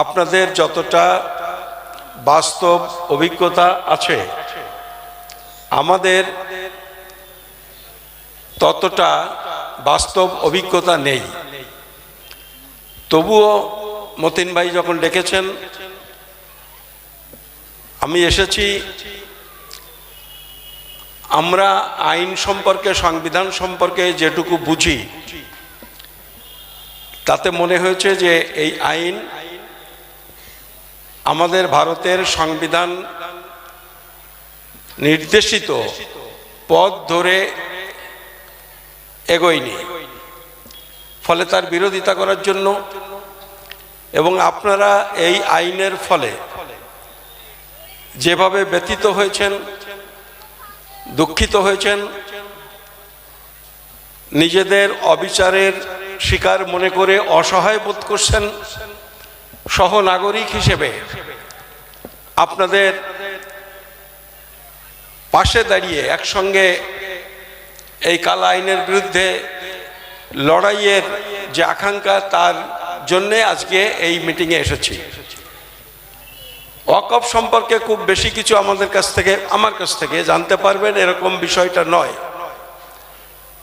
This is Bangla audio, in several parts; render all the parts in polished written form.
আপনাদের যতটা বাস্তব অভিজ্ঞতা আছে আমাদের ততটা বাস্তব অভিজ্ঞতা নেই। তবুও মতিন ভাই যখন ডেকেছেন আমি এসেছি। আমরা আইন সম্পর্কে, সংবিধান সম্পর্কে যেটুকু বুঝি তাতে মনে হয়েছে যে এই আইন আমাদের ভারতের সংবিধান নির্দেশিত পথ ধরে এগোয়নি, ফলে তার বিরোধিতা করার জন্য এবং আপনারা এই আইনের ফলে যেভাবে ব্যথিত হয়েছেন, দুঃখিত হয়েছেন, নিজেদের অবিচারের শিকার মনে করে অসহায় বোধ করছেন, সহনাগরিক হিসেবে আপনাদের পাশে দাঁড়িয়ে একসঙ্গে এই কালা আইনের বিরুদ্ধে লড়াইয়ের যে আকাঙ্ক্ষা, তার জন্যে আজকে এই মিটিংয়ে এসেছি। ওয়াকফ সম্পর্কে খুব বেশি কিছু আমার কাছ থেকে জানতে পারবেন এরকম বিষয়টা নয়।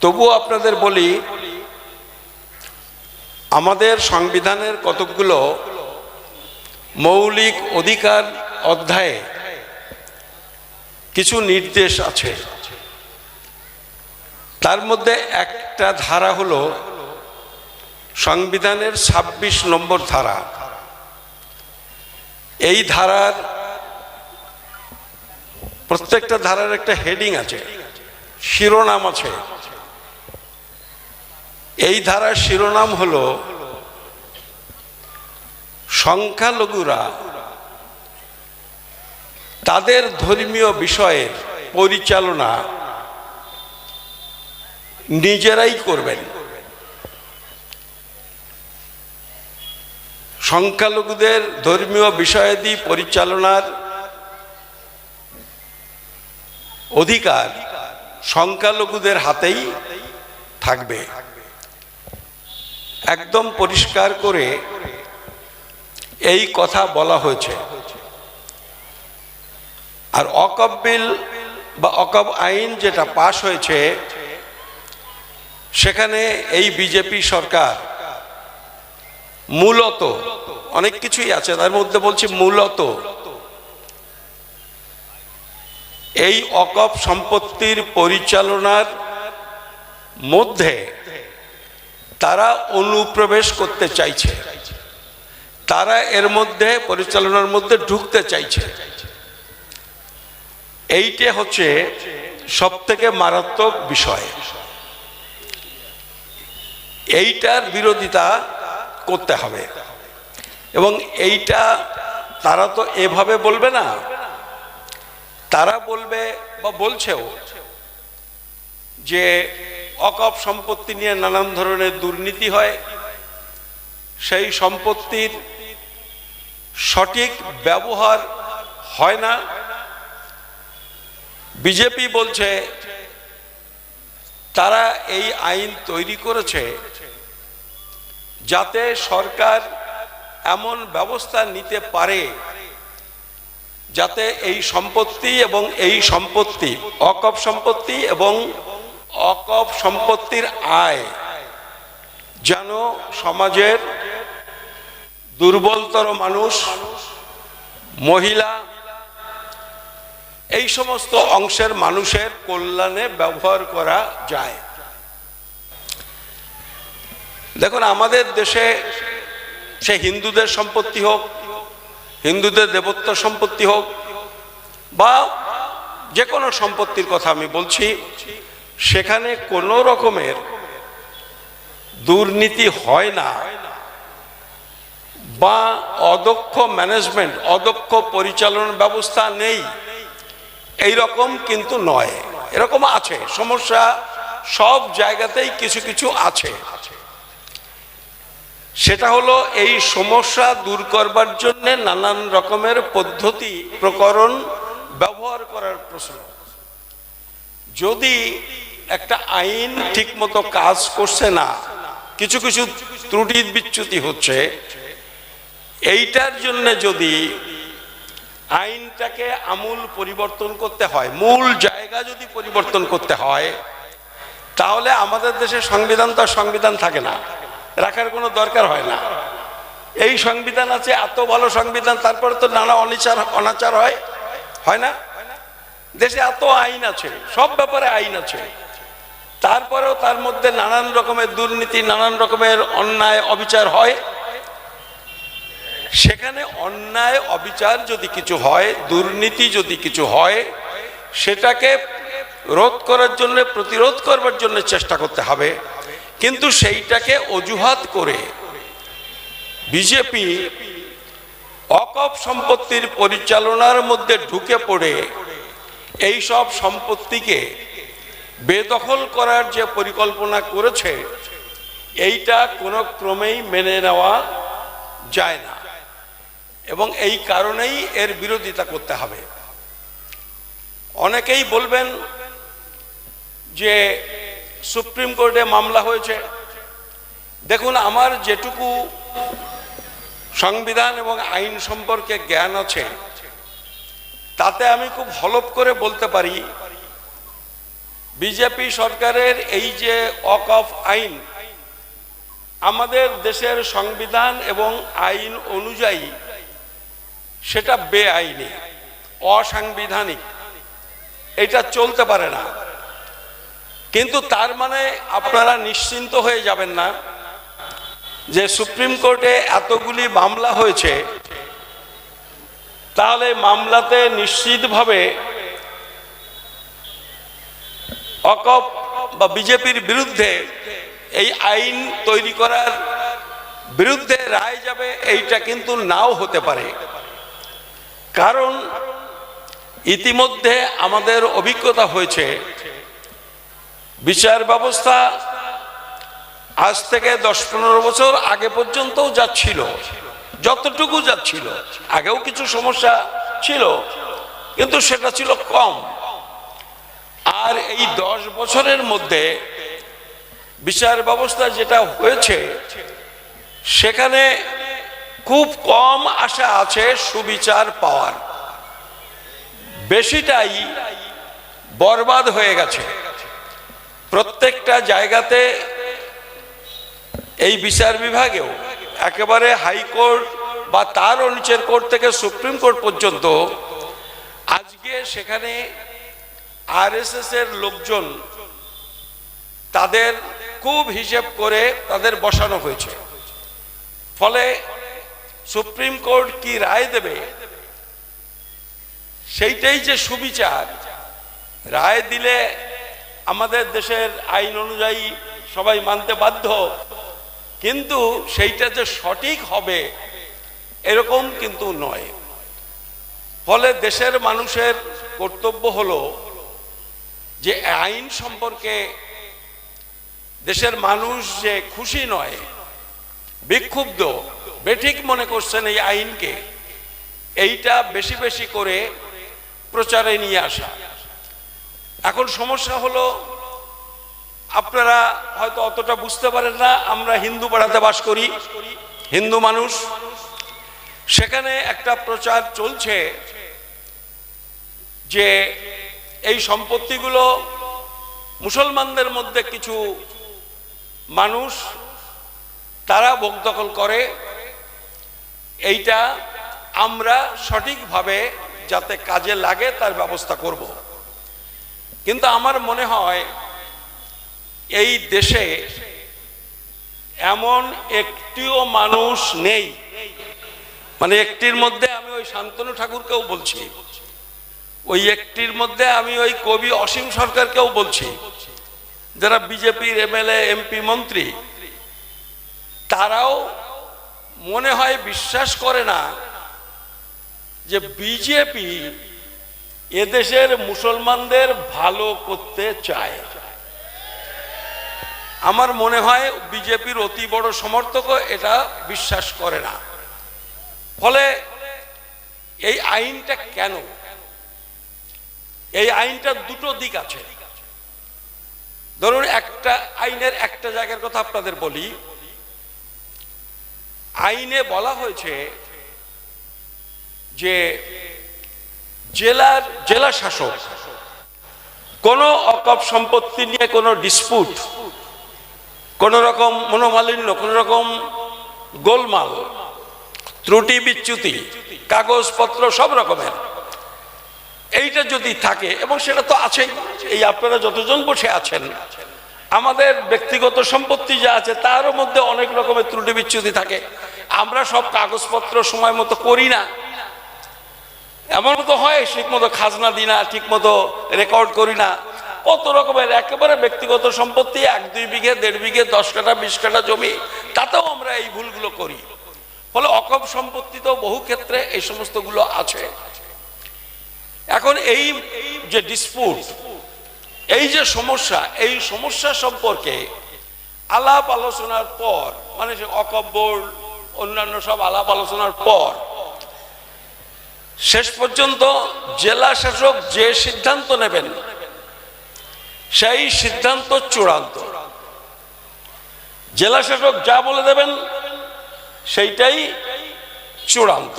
তবুও আপনাদের বলি, আমাদের সংবিধানের কতকগুলো মৌলিক অধিকার অধ্যায়ে কিছু নির্দেশ আছে। তার মধ্যে একটা ধারা হলো সংবিধানের ২৬ নম্বর ধারা। এই ধারার প্রত্যেকটা ধারার একটা হেডিং আছে, শিরোনাম আছে। এই ধারার শিরোনাম হলো সংখ্যালঘুরা তাদের ধর্মীয় বিষয়ের পরিচালনা নিজেরাই করবেন। সংখ্যালঘুদের ধর্মীয় বিষয়াদি পরিচালনার অধিকার সংখ্যালঘুদের হাতেই থাকবে। একদম পরিষ্কার করে এই কথা বলা হয়েছে। আর ওয়াকফ বিল বা ওয়াকফ আইন যেটা পাশ হয়েছে, সেখানে এই বিজেপি সরকার মূলত অনেক কিছুই আছে, তার মধ্যে বলছি মূলত এই ওয়াকফ সম্পত্তির পরিচালনার মধ্যে তারা অনুপ্রবেশ করতে চাইছে, তারা এর মধ্যে পরিচালনার মধ্যে ঢুকতে চাইছে। এইটা হচ্ছে সবথেকে মারাত্মক বিষয়। এইটার বিরোধিতা করতে হবে এবং এইটা তারা তো এভাবে বলবে না, তারা বলবে বা বলছেও যে ওয়াকফ সম্পত্তি নিয়ে নানান ধরনের দুর্নীতি হয়, সেই সম্পত্তির সঠিক ব্যবহার হয় না। বিজেপি বলছে তারা এই আইন তৈরি করেছে যাতে সরকার এমন ব্যবস্থা নিতে পারে যাতে এই সম্পত্তি এবং এই সম্পত্তি ওয়াকফ সম্পত্তি এবং ওয়াকফ সম্পত্তির আয় যেন সমাজের দুর্বলতর মানুষ, মহিলা, এই সমস্ত অংশের মানুষের কল্যাণে ব্যবহার করা যায়। দেখুন, আমাদের দেশে সে হিন্দুদের সম্পত্তি হোক, হিন্দুদের দেবত্ব সম্পত্তি হোক বা যে কোনো সম্পত্তির কথা আমি বলছি, সেখানে কোনো রকমের দুর্নীতি হয় না বা অদক্ষ ম্যানেজমেন্ট, অদক্ষ পরিচালনা ব্যবস্থা নেই, এই রকম কিন্তু নয়। এরকম আছে সমস্যা, সব জায়গাতেই কিছু কিছু আছে। সেটা হলো এই সমস্যা দূর করবার জন্য নানান রকমের পদ্ধতি প্রকরণ ব্যবহার করার প্রশ্ন। যদি একটা আইন ঠিকমতো কাজ করছে না, কিছু কিছু ত্রুটি বিচ্যুতি হচ্ছে, এইটার জন্য যদি আইনটাকে আমূল পরিবর্তন করতে হয়, মূল জায়গা যদি পরিবর্তন করতে হয়, তাহলে আমাদের দেশে সংবিধান তো সংবিধান থাকে না, রাখার কোনো দরকার হয় না। এই সংবিধান আছে, এত ভালো সংবিধান, তারপরে তো নানা অনাচার হয় না? দেশে এত আইন আছে, সব ব্যাপারে আইন আছে, তারপরেও তার মধ্যে নানান রকমের দুর্নীতি, নানান রকমের অন্যায় অবিচার হয়। সেখানে অন্যায় অবিচার যদি কিছু হয়, দুর্নীতি যদি কিছু হয়, সেটাকে রোধ করার জন্য, প্রতিরোধ করবার জন্য চেষ্টা করতে হবে। কিন্তু সেইটাকে অজুহাত করে বিজেপি অকপ সম্পত্তির পরিচালনার মধ্যে ঢুকে পড়ে এই সব সম্পত্তিকে বেদখল করার যে পরিকল্পনা করেছে, এইটা কোনো ক্রমেই মেনে নেওয়া যায় না, এবং এই কারণেই এর বিরোধিতা করতে হবে। অনেকেই বলবেন যে সুপ্রিম কোর্টে মামলা হয়েছে। দেখুন, আমার যেটুকু সংবিধান এবং আইন সম্পর্কে জ্ঞান আছে, তাতে আমি খুব হলফ করে বলতে পারি, বিজেপি সরকারের এই যে ওয়াকফ আইন, আমাদের দেশের সংবিধান এবং আইন অনুযায়ী সেটা বেআইনি, অসাংবিধানিক, এটা চলতে পারে না। কিন্তু তার মানে আপনারা নিশ্চিন্ত হয়ে যাবেন না যে সুপ্রিম কোর্টে এতগুলি মামলা হয়েছে, তাহলে মামলাতে নিশ্চিতভাবে ওয়াকফ বা বিজেপির বিরুদ্ধে এই আইন তৈরি করার বিরুদ্ধে রায় যাবে, এইটা কিন্তু নাও হতে পারে। কারণ ইতিমধ্যে আমাদের অভিজ্ঞতা হয়েছে, বিচার ব্যবস্থা আজ থেকে 10-15 বছর আগে পর্যন্তও যাচ্ছিল, যতটুকু যাচ্ছিল, আগেও কিছু সমস্যা ছিল, কিন্তু সেটা ছিল কম। আর এই 10 বছরের মধ্যে বিচার ব্যবস্থা যেটা হয়েছে, সেখানে খুব কম আশা আছে সুবিচার পাওয়ার, বেশিটাই বরবাদ হয়ে গেছে। প্রত্যেকটা জায়গাতে এই বিচার বিভাগেও একেবারে হাইকোর্ট বা তারও নিচের কোর্ট থেকে সুপ্রিম কোর্ট পর্যন্ত আজকে সেখানে আরএসএস এর লোকজন, তাদের খুব হিসেব করে তাদের বসানো হয়েছে। ফলে সুপ্রিম কোর্ট কি রায় দেবে, সেইটাই যে সুবিচার, রায় দিলে আমাদের দেশের আইন অনুযায়ী সবাই মানতে বাধ্য, কিন্তু সেইটা যে সঠিক হবে এরকম কিন্তু নয়। ফলে দেশের মানুষের কর্তব্য হলো যে আইন সম্পর্কে দেশের মানুষ যে খুশি নয়, বিক্ষুব্ধ, বেঠিক মনে করছেন এই আইনকে, এইটা বেশি বেশি করে প্রচারে নিয়ে আসা। এখন সমস্যা হলো, আপনারা হয়তো অতটা বুঝতে পারেন না, আমরা হিন্দু পাড়াতে বাস করি, হিন্দু মানুষ, সেখানে একটা প্রচার চলছে যে এই সম্পত্তিগুলো মুসলমানদের মধ্যে কিছু মানুষ তারা ভোগ দখল করে, এইটা আমরা সঠিকভাবে যাতে কাজে লাগে তার ব্যবস্থা করব। কিন্তু আমার মনে হয় এই দেশে এমন একটিও মানুষ নেই, মানে একটির মধ্যে আমি ওই শান্তনু ঠাকুরকেও বলছি, ওই একটির মধ্যে আমি ওই কবি অসীম সরকারকেও বলছি, যারা বিজেপির এমএলএ এমপি মন্ত্রী, তারাও মনে হয় বিশ্বাস করে না যে বিজেপি এদেশের মুসলমানদের ভালো করতে চায়। আমার মনে হয় বিজেপির অতি বড় সমর্থকও এটা বিশ্বাস করে না। ফলে এই আইনটা কেন, এই আইনটার দুটো দিক আছে। ধরুন, একটা আইনের একটা জায়গার কথা আপনাদের বলি। আইনে বলা হয়েছে যে জেলা শাসক কোনো অকপ সম্পত্তি নিয়ে কোনো ডিসপুট, কোন রকম মনোমালিন্য, কোন রকম গোলমাল, ত্রুটি বিচ্যুতি, কাগজপত্র সব রকমের এইটা যদি থাকে, এবং সেটা তো আছেই, এই আপনারা যতজন বসে আছেন আমাদের ব্যক্তিগত সম্পত্তি যা আছে তারও মধ্যে অনেক রকমের ত্রুটি বিচ্যুতি থাকে। আমরা সব কাগজপত্র সময় মতো করি না, এমন তো হয় ঠিক মতো খাজনা দিই না, ঠিক মতো রেকর্ড করি না, কত রকমের একেবারে ব্যক্তিগত সম্পত্তি 1-2 বিঘে 1.5 বিঘে 10 কাঠা 20 কাঠা জমি, তাতেও আমরা এই ভুলগুলো করি। ফলে অকপ সম্পত্তিতেও বহু ক্ষেত্রে এই সমস্তগুলো আছে। এখন এই যে ডিসপুট, এই যে সমস্যা, এই সমস্যা সম্পর্কে আলাপ আলোচনার পর, মানে অকপ বোর্ড অন্যান্য সব আলাপ আলোচনার পর শেষ পর্যন্ত জেলা শাসক যে সিদ্ধান্ত নেবেন সেই সিদ্ধান্ত চূড়ান্ত। জেলা শাসক যা বলে দেবেন সেইটাই চূড়ান্ত।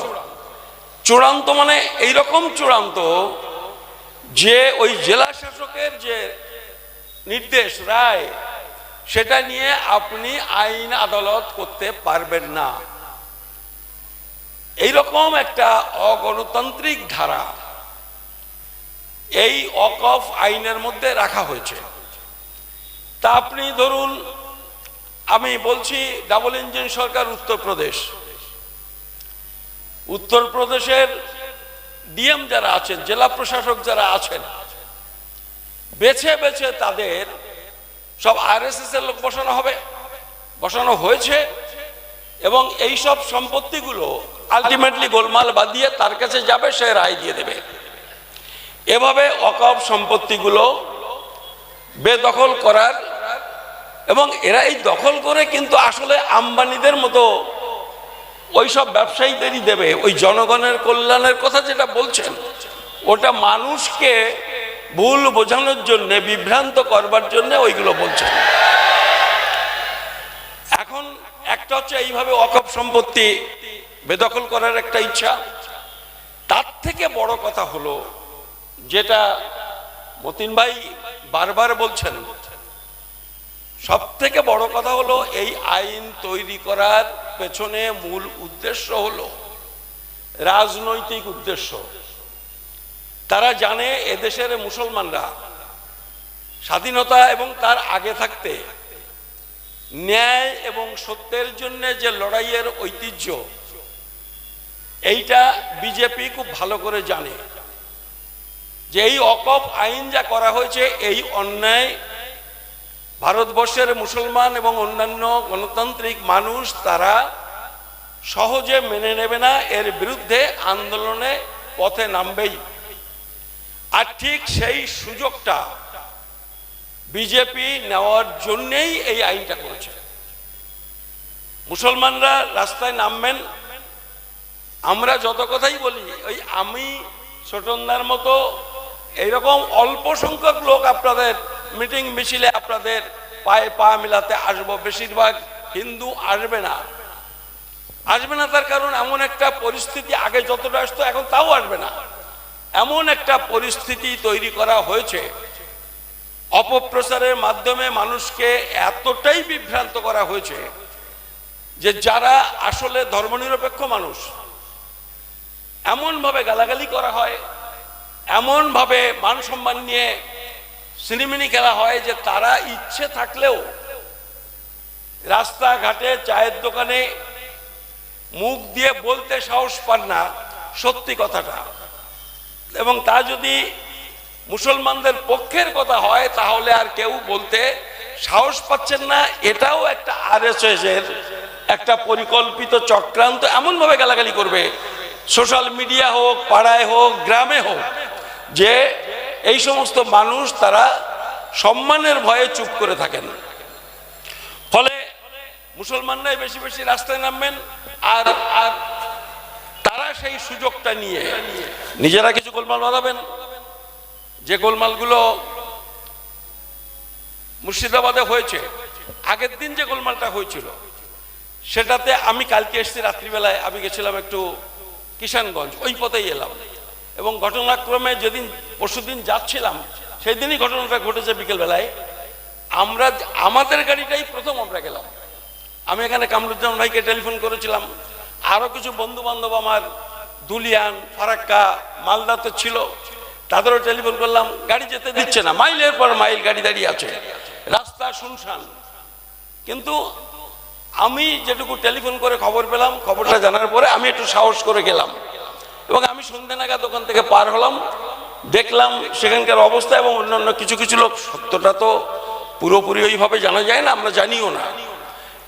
চূড়ান্ত মানে এইরকম চূড়ান্ত যে ওই জেলা শাসকের যে নির্দেশ রায় সেটা নিয়ে আপনি আইন আদালত করতে পারবেন না। এইরকম একটা অগণতান্ত্রিক ধারা এই ওয়াকফ আইনের মধ্যে রাখা হয়েছে। তা আপনি ধরুন, আমি বলছি ডাবল ইঞ্জিন সরকার উত্তরপ্রদেশের ডিএম যারা আছেন, জেলা প্রশাসক যারা আছেন, বেছে বেছে তাদের সব আরএসএস এর লোক বসানো হয়েছে, এবং এই সব সম্পত্তিগুলো আলটিমেটলি গোলমাল বাঁধিয়ে তার কাছে যাবে, সে রায় দিয়ে দেবে। এভাবে ওয়াকফ সম্পত্তিগুলো বেদখল করার, এবং এরা এই দখল করে কিন্তু আসলে আম্বানিদের মতো ওই সব ব্যবসায়ীদেরই দেবে। ওই জনগণের কল্যাণের কথা যেটা বলছেন, ওটা মানুষকে ভুল বোঝানোর জন্য, বিভ্রান্ত করবার জন্য ওইগুলো বলছেন। এখন একটা হচ্ছে এইভাবে ওয়াকফ সম্পত্তি বেদখল করার একটা ইচ্ছা। তার থেকে বড় কথা হলো, যেটা মতিন ভাই বারবার বলছেন, সব থেকে বড় কথা হলো এই আইন তৈরি করার পেছনে মূল উদ্দেশ্য হলো রাজনৈতিক উদ্দেশ্য। তারা জানে এদেশের মুসলমানরা স্বাধীনতা এবং তার আগে থাকতে ন্যায় এবং সত্যের জন্য যে লড়াইয়ের ঐতিহ্য, এইটা বিজেপি খুব ভালো করে জানে যে এই ওয়াকফ আইন যা করা হয়েছে, এই অন্যায় ভারতবর্ষের মুসলমান এবং অন্যান্য গণতান্ত্রিক মানুষ তারা সহজে মেনে নেবে না, এর বিরুদ্ধে আন্দোলনে পথে নামবেই। আর ঠিক সেই সুযোগটা বিজেপি নেওয়ার জন্যেই এই আইনটা করেছে। মুসলমানরা রাস্তায় নামবেন, আমরা যত কথাই বলি, ওই আমি ছোটনদার মতো এইরকম অল্প সংখ্যক লোক আপনাদের মিটিং মিছিলে আপনাদের পায়ে পা মিলাতে আসবো, বেশিরভাগ হিন্দু আসবে না। তার কারণ এমন একটা পরিস্থিতি, আগে যতটা আসতো এখন তাও আসবে না, এমন একটা পরিস্থিতি তৈরি করা হয়েছে। অপপ্রচারের মাধ্যমে মানুষকে এতটাই বিভ্রান্ত করা হয়েছে যে যারা আসলে ধর্মনিরপেক্ষ মানুষ, এমন ভাবে গালাগালি করা হয়, এমন ভাবে মান সম্মান নিয়ে সিনেমিনি খেলা হয় যে তারা ইচ্ছে থাকলেও রাস্তাঘাটে চায়ের দোকানে মুখ দিয়ে বলতে সাহস পান না সত্যি কথাটা। এবং তা যদি মুসলমানদের পক্ষের কথা হয় তাহলে আর কেউ বলতে সাহস পাচ্ছেন না। এটাও একটা আরএসএস এর একটা পরিকল্পিত চক্রান্ত। এমন ভাবে গালাগালি করবে, সোশ্যাল মিডিয়া হোক, পাড়ায় হোক, গ্রামে হোক, যে এই সমস্ত মানুষ তারা সম্মানের ভয়ে চুপ করে থাকেন। ফলে মুসলমানরাই বেশি বেশি রাস্তায় নামবেন, আর আর তারা সেই সুযোগটা নিয়ে নিজেরা কিছু গোলমাল বাঁধাবেন। যে গোলমালগুলো মুর্শিদাবাদে হয়েছে, আগের দিন যে গোলমালটা হয়েছিল, সেটাতে আমি কালকে এসেছি রাত্রিবেলায়, আমি গেছিলাম একটু কিষানগঞ্জ, ওই পথেই এলাম। এবং ঘটনাক্রমে যেদিন পরশুদিন যাচ্ছিলাম সেই দিনই ঘটনাটা ঘটেছে বিকেলবেলায়। আমাদের গাড়িটাই প্রথম আমরা গেলাম। আমি এখানে কামরুজ্জামান ভাইকে টেলিফোন করেছিলাম, আরো কিছু বন্ধু বান্ধব আমার দুলিয়ান, ফারাক্কা, মালদাতে ছিল, তাদেরও টেলিফোন করলাম। গাড়ি যেতে দিচ্ছে না, মাইলের পর মাইল গাড়ি দাঁড়িয়ে আছে, রাস্তা শুনশান। কিন্তু আমি যেটুকু টেলিফোন করে খবর পেলাম, খবরটা জানার পরে আমি একটু সাহস করে গেলাম এবং আমি সন্ধ্যে নাগাদ দোকান থেকে পার হলাম, দেখলাম সেখানকার অবস্থা এবং অন্যান্য কিছু কিছু লোক, সত্যটা তো পুরোপুরি ওইভাবে জানা যায় না, আমরা জানিও না,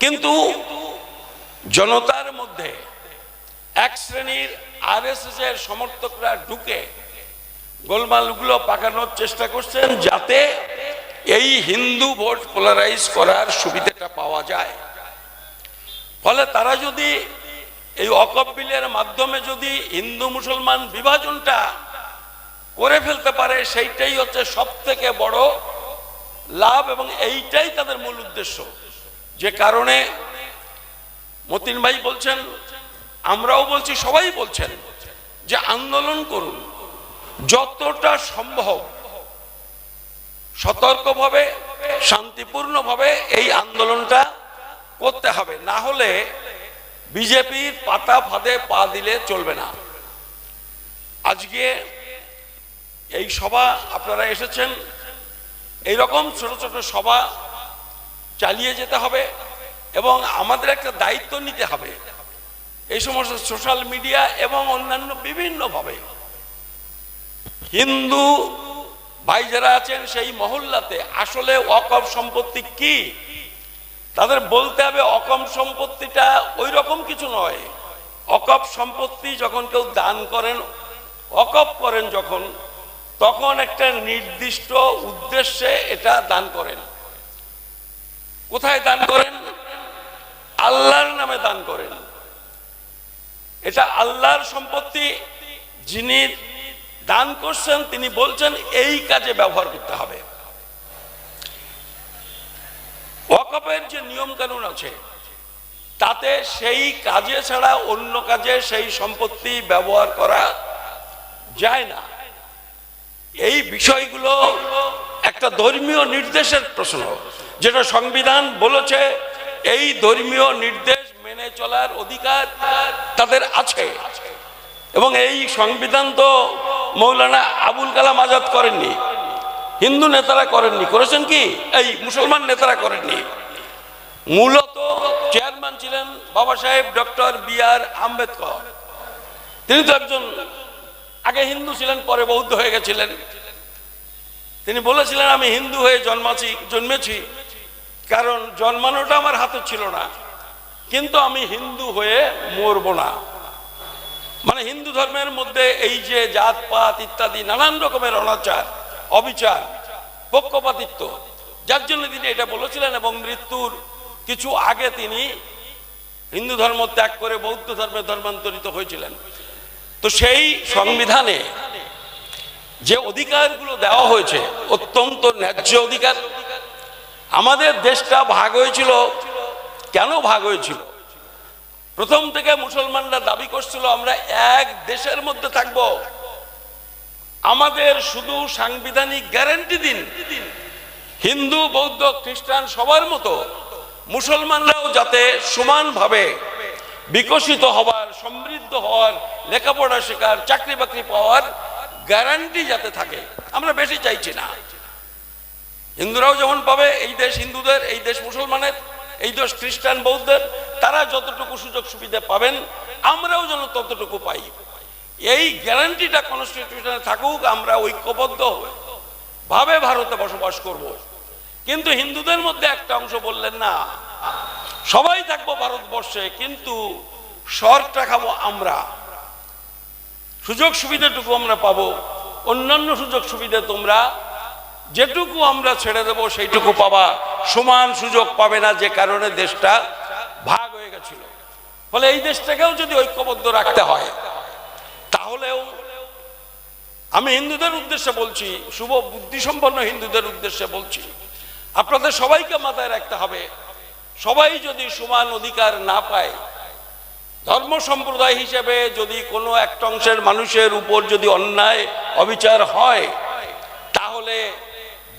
কিন্তু জনতার মধ্যে এক শ্রেণীর আরএসএস এর সমর্থকরা ঢুকে গোলমালগুলো পাকানোর চেষ্টা করছেন যাতে এই হিন্দু ভোট পোলারাইজ করার সুবিধাটা পাওয়া যায়। ফলে তারা যদি এই ওয়াকফ বিলের মাধ্যমে যদি হিন্দু মুসলমান বিভাজনটা করে ফেলতে পারে, সেইটাই হচ্ছে সব থেকে বড় লাভ এবং এইটাই তাদের মূল উদ্দেশ্য। যে কারণে মতিন ভাই বলছেন, আমরাও বলছি, সবাই বলছেন যে আন্দোলন করুন, যতটা সম্ভব সতর্কভাবে শান্তিপূর্ণভাবে এই আন্দোলনটা করতে হবে, না হলে বিজেপির পাতা ফাঁদে পা দিলে চলবে না। আজকে এই সভা আপনারা এসেছেন, এইরকম ছোট ছোট সভা চালিয়ে যেতে হবে এবং আমাদের একটা দায়িত্ব নিতে হবে। এই সমস্ত সোশ্যাল মিডিয়া এবং অন্যান্য বিভিন্নভাবে হিন্দু ভাই যারা আছেন সেই মহল্লাতে আসলে ওয়াকফ সম্পত্তি কি তাদের বলতে হবে। ওয়াকফ সম্পত্তিটা ওই রকম কিছু নয়। ওয়াকফ সম্পত্তি যখন কেউ দান করেন, ওয়াকফ করেন যখন, তখন একটা নির্দিষ্ট উদ্দেশ্যে এটা দান করেন। কোথায় দান করেন? আল্লাহর নামে দান করেন। এটা আল্লাহর সম্পত্তি, যিনি দান করছেন তিনি বলছেন এই কাজে ব্যবহার করতে হবে। ওয়াকফের যে নিয়ম কানুন আছে তাতে সেই কাজে ছাড়া অন্য কাজে সেই সম্পত্তি ব্যবহার করা যায় না। এই বিষয়গুলো একটা ধর্মীয় নির্দেশের প্রশ্ন, যেটা সংবিধান বলেছে এই ধর্মীয় নির্দেশ মেনে চলার অধিকার তাদের আছে। এবং এই সংবিধান তো মৌলানা আবুল কালাম আজাদ করেননি, হিন্দু নেতারা করেননি। করেছেন কি? এই মুসলমান নেতারা করেননি। মূলত চেয়ারম্যান ছিলেন বাবা সাহেব ডক্টর বি.আর. আম্বেদকর। তিনি তো একজন আগে হিন্দু ছিলেন, পরে বৌদ্ধ হয়ে গেছিলেন। তিনি বলেছিলেন আমি হিন্দু হয়ে জন্মেছি কারণ জন্মানোটা আমার হাতে ছিল না, কিন্তু আমি হিন্দু হয়ে মরবো না। মানে হিন্দু ধর্মের মধ্যে এই যে জাতপাত ইত্যাদি নানান রকমের অনাচার, অবিচার, পক্ষপাতিত্ব, যার জন্য তিনি এটা বলেছিলেন এবং মৃত্যুর কিছু আগে তিনি হিন্দু ধর্ম ত্যাগ করে বৌদ্ধ ধর্মে ধর্মান্তরিত হয়েছিলেন। তো সেই সংবিধানে যে অধিকারগুলো দেওয়া হয়েছে অত্যন্ত ন্যায্য অধিকার। আমাদের দেশটা ভাগ হয়েছিল, কেন ভাগ হয়েছিল? প্রথম থেকে মুসলমানরা দাবি করছিল আমরা এক দেশের মধ্যে থাকব, আমাদের শুধু সাংবিধানিক গ্যারান্টি দিন, হিন্দু বৌদ্ধ খ্রিস্টান সবার মতো মুসলমানরাও যাতে সমানভাবে বিকশিত হওয়ার, সমৃদ্ধ হওয়ার, লেখাপড়া শেখার, চাকরি বাকরি পাওয়ার গ্যারান্টি যাতে থাকে। আমরা বেশি চাইছি না, হিন্দুরাও যেমন পাবে, এই দেশ হিন্দুদের, এই দেশ মুসলমানের, এই দেশ খ্রিস্টান বৌদ্ধের, তারা যতটুকু সুযোগ সুবিধা পাবেন আমরাও যেন ততটুকু পাই। এই গ্যারান্টিটা কনস্টিটিউশনে থাকুক, আমরা ঐক্যবদ্ধ ভাবে ভারতে বসবাস করব। কিন্তু হিন্দুদের মধ্যে একটা অংশ বললেন না, সবাই থাকবো ভারতবর্ষে কিন্তু শর্টটা খাবো আমরা, সুযোগ সুবিধাটুকু আমরা পাবো, অন্যান্য সুযোগ সুবিধা তোমরা যেটুকু আমরা ছেড়ে দেব সেইটুকু পাবা, সমান সুযোগ পাবে না। যে কারণে দেশটা ভাগ হয়ে গেছিল। ফলে এই দেশটাকেও যদি ঐক্যবদ্ধ রাখতে হয়, তাহলেও আমি হিন্দুদের উদ্দেশ্যে বলছি, শুভ বুদ্ধিসম্পন্ন হিন্দুদের উদ্দেশ্যে বলছি, আপনাদের সবাইকে মাথায় রাখতে হবে, সবাই যদি সমান অধিকার না পায়, ধর্ম সম্প্রদায় হিসেবে যদি কোনো একটা অংশের মানুষের উপর যদি অন্যায় অবিচার হয়, তাহলে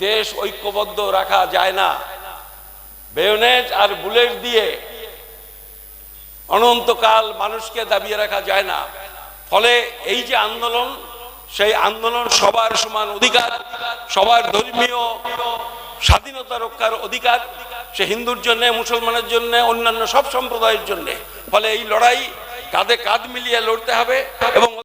দেশ ঐক্যবদ্ধ রাখা যায় না। বেয়োনেট আর বুলেট দিয়ে অনন্তকাল মানুষকে দাবিয়ে রাখা যায় না। ফলে এই যে আন্দোলন, সেই আন্দোলন সবার সমান অধিকার, সবার ধর্মীয় স্বাধীনতা রক্ষার অধিকার, সে হিন্দুর জন্য, মুসলমানের জন্য, অন্যান্য সব সম্প্রদায়ের জন্য। ফলে এই লড়াই কাঁধে কাঁধ মিলিয়ে লড়তে হবে এবং